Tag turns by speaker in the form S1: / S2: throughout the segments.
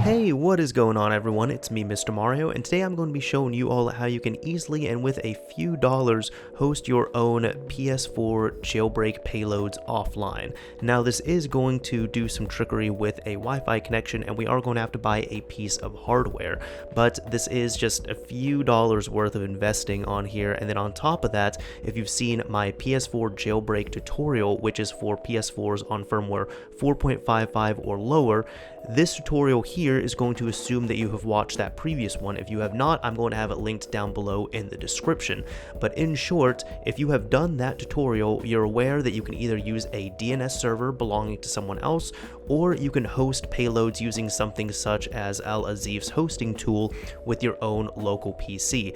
S1: Hey, what is going on everyone? It's me, Mr. Mario, and today I'm going to be showing you all how you can easily and with a few dollars host your own PS4 Jailbreak payloads offline. Now this is going to do some trickery with a Wi-Fi connection, and we are going to have to buy a piece of hardware, but this is just a few dollars worth of investing on here. And then on top of that, if you've seen my PS4 Jailbreak tutorial, which is for PS4s on firmware 4.55 or lower, this tutorial here is going to assume that you have watched that previous one. If you have not, I'm going to have it linked down below in the description. But in short, if you have done that tutorial, you're aware that you can either use a DNS server belonging to someone else, or you can host payloads using something such as Al Azif's hosting tool with your own local PC.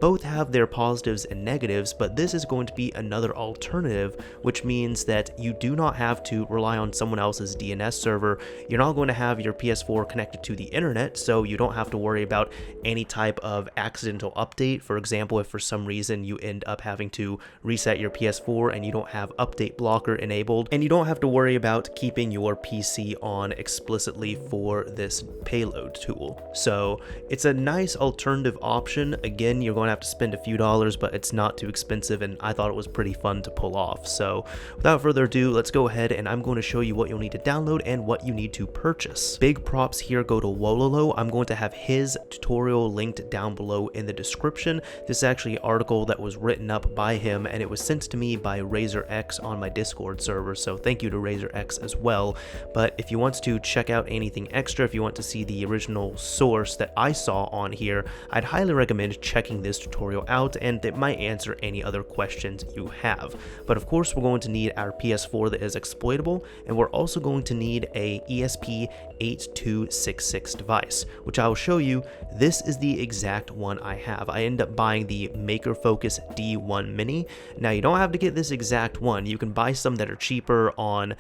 S1: Both have their positives and negatives, but this is going to be another alternative, which means that you do not have to rely on someone else's DNS server. You're not going to have your PS4 connected to the internet, so you don't have to worry about any type of accidental update. For example, if for some reason you end up having to reset your PS4 and you don't have update blocker enabled, and you don't have to worry about keeping your PC on explicitly for this payload tool. So it's a nice alternative option. Again, you're going to have to spend a few dollars, but it's not too expensive, and I thought it was pretty fun to pull off. So without further ado, let's go ahead and I'm going to show you what you'll need to download and what you need to purchase. Big props here go to Wololo. I'm going to have his tutorial linked down below in the description. This is actually an article that was written up by him, and it was sent to me by RazorX on my Discord server, so thank you to RazorX as well. But if you want to check out anything extra, if you want to see the original source that I saw on here, I'd highly recommend checking this tutorial out, and it might answer any other questions you have. But of course, we're going to need our PS4 that is exploitable, and we're also going to need a ESP8266 device, which I will show you. This is the exact one I have. I ended up buying the Maker Focus D1 Mini. Now, you don't have to get this exact one. You can buy some that are cheaper on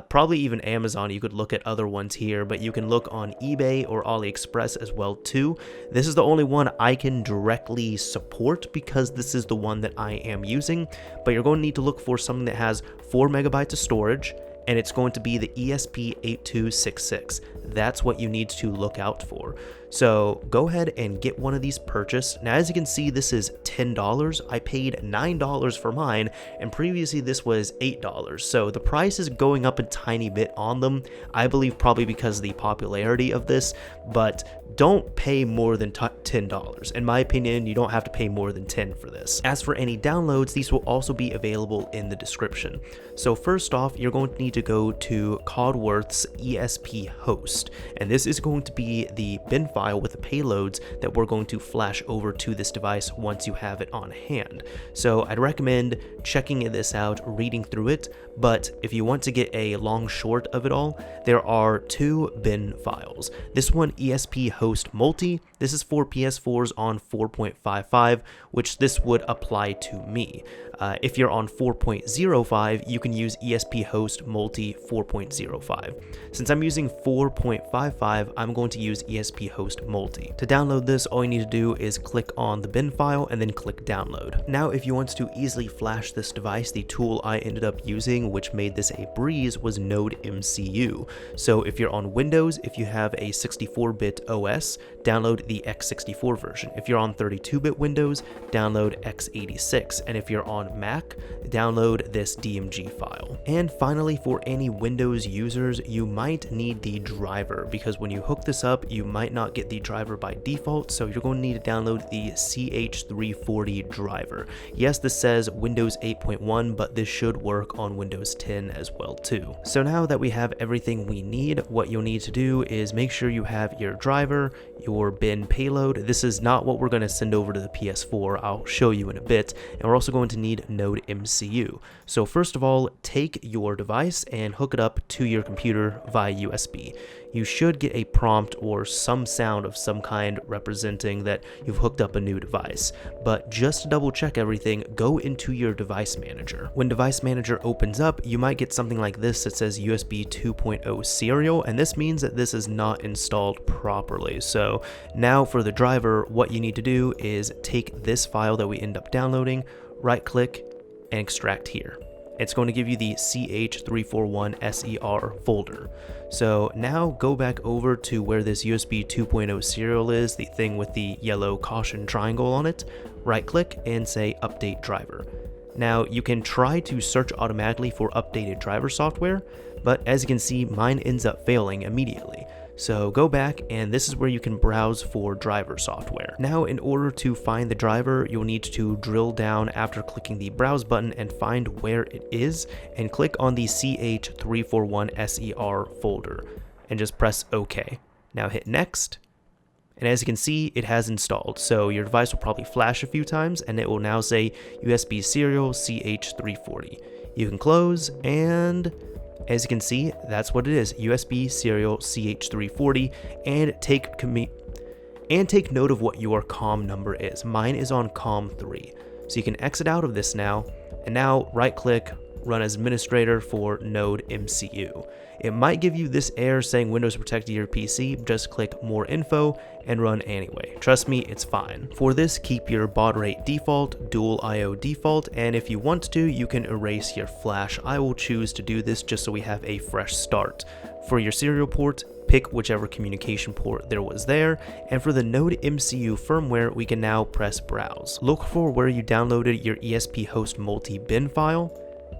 S1: probably even Amazon. You could look at other ones here, but you can look on eBay or AliExpress as well too. This is the only one I can directly support because this is the one that I am using, but you're going to need to look for something that has 4 megabytes of storage, and it's going to be the ESP8266. That's what you need to look out for. So go ahead and get one of these purchased. Now, as you can see, this is $10. I paid $9 for mine, and previously this was $8. So the price is going up a tiny bit on them, I believe probably because of the popularity of this, but don't pay more than $10. In my opinion, you don't have to pay more than $10 for this. As for any downloads, these will also be available in the description. So first off, you're going to need to go to Codworth's ESP host, and this is going to be the bin file with the payloads that we're going to flash over to this device once you have it on hand. So I'd recommend checking this out, reading through it, but if you want to get a long short of it all, there are 2 bin files. This one, ESP host multi, this is for PS4s on 4.55, which this would apply to me. If you're on 4.05, you can use ESP host multi 4.05. Since I'm using 4.55, I'm going to use ESP host multi. To download this, all you need to do is click on the bin file and then click download. Now, if you want to easily flash this device, the tool I ended up using, which made this a breeze, was Node MCU. So if you're on Windows, if you have a 64-bit OS, download the x64 version. If you're on 32-bit Windows, download x86. And if you're on Mac, download this DMG file. And finally, for any Windows users, you might need the driver, because when you hook this up, you might not get the driver by default, so you're going to need to download the CH340 driver. Yes, this says Windows 8.1, but this should work on Windows 10 as well too. So now that we have everything we need, what you'll need to do is make sure you have your driver, your bin payload. This is not what we're going to send over to the PS4. I'll show you in a bit. And we're also going to need Node MCU. So first of all, take your device and hook it up to your computer via USB. You should get a prompt or some sound of some kind representing that you've hooked up a new device. But just to double check everything, go into your device manager. When device manager opens up, you might get something like this that says USB 2.0 serial, and this means that this is not installed properly. So now for the driver, what you need to do is take this file that we end up downloading, right click, and extract here. It's going to give you the CH341SER folder. So now go back over to where this USB 2.0 serial is, the thing with the yellow caution triangle on it. Right click and say update driver. Now you can try to search automatically for updated driver software, but as you can see, mine ends up failing immediately. So go back, and this is where you can browse for driver software. Now, in order to find the driver, you'll need to drill down after clicking the browse button and find where it is, and click on the CH341SER folder, and just press OK. Now hit next, and as you can see, it has installed. So your device will probably flash a few times, and it will now say USB serial CH340. You can close, and as you can see, that's what it is, USB serial CH340, and take note of what your COM number is. Mine is on COM3. So you can exit out of this now, and now right click, run as administrator for Node MCU. It might give you this error saying Windows protected your PC, just click more info and run anyway. Trust me, it's fine. For this, keep your baud rate default, dual IO default, and if you want to, you can erase your flash. I will choose to do this just so we have a fresh start. For your serial port, pick whichever communication port there was there, and for the Node MCU firmware, we can now press browse. Look for where you downloaded your ESP host multi-bin file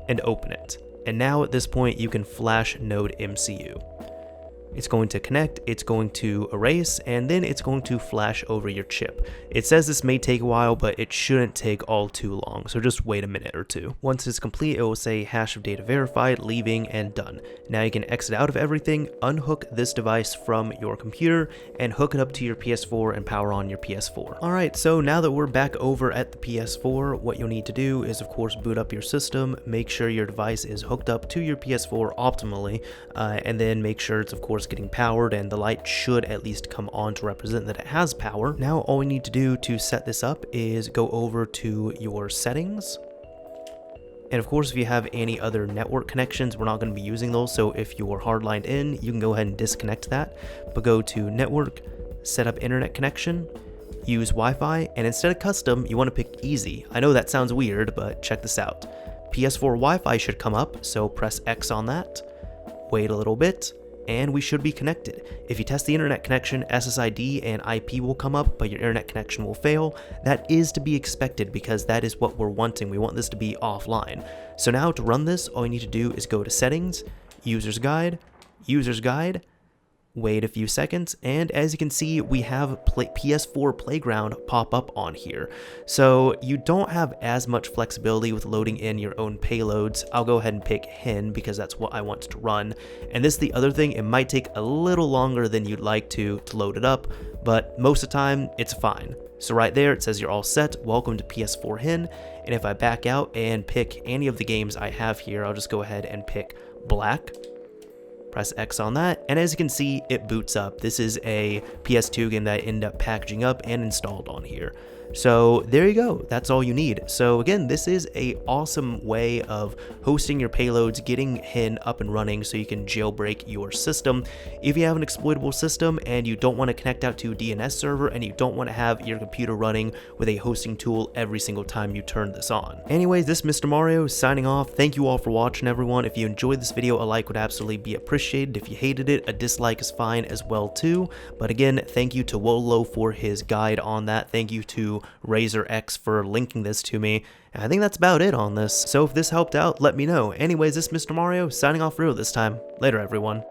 S1: and open it. And now at this point, you can flash Node MCU. It's going to connect, it's going to erase, and then it's going to flash over your chip. It says this may take a while, but it shouldn't take all too long, so just wait a minute or two. Once it's complete, it will say hash of data verified, leaving, and done. Now you can exit out of everything, unhook this device from your computer, and hook it up to your PS4 and power on your PS4. Alright, so now that we're back over at the PS4, what you'll need to do is of course boot up your system, make sure your device is hooked up to your PS4 optimally, and then make sure it's of course getting powered, and the light should at least come on to represent that it has power. Now all we need to do to set this up is go over to your settings, and of course if you have any other network connections, we're not going to be using those, so if you're hardlined in, you can go ahead and disconnect that, but go to network, set up internet connection, use Wi-Fi, and instead of custom, you want to pick easy. I know that sounds weird, but check this out. PS4 Wi-Fi should come up, so press X on that, wait a little bit, and we should be connected. If you test the internet connection, SSID and IP will come up, but your internet connection will fail. That is to be expected because that is what we're wanting. We want this to be offline. So now to run this, all you need to do is go to Settings, User's Guide, wait a few seconds, and as you can see, we have PS4 Playground pop up on here. So you don't have as much flexibility with loading in your own payloads. I'll go ahead and pick HEN because that's what I want to run. And this is the other thing, it might take a little longer than you'd like to load it up, but most of the time, it's fine. So right there, it says you're all set, welcome to PS4 HEN, and if I back out and pick any of the games I have here, I'll just go ahead and pick Black. Press X on that, and as you can see, it boots up. This is a PS2 game that I ended up packaging up and installed on here. So there you go, that's all you need. So again, this is a awesome way of hosting your payloads, getting HEN up and running so you can jailbreak your system. If you have an exploitable system and you don't want to connect out to a DNS server and you don't want to have your computer running with a hosting tool every single time you turn this on. Anyways, this is Mr. Mario signing off. Thank you all for watching, everyone. If you enjoyed this video, a like would absolutely be appreciated. If you hated it, a dislike is fine as well too. But again, thank you to Wolo for his guide on that. Thank you to Razor X for linking this to me. And I think that's about it on this. So if this helped out, let me know. Anyways, this is Mr. Mario signing off real this time. Later, everyone.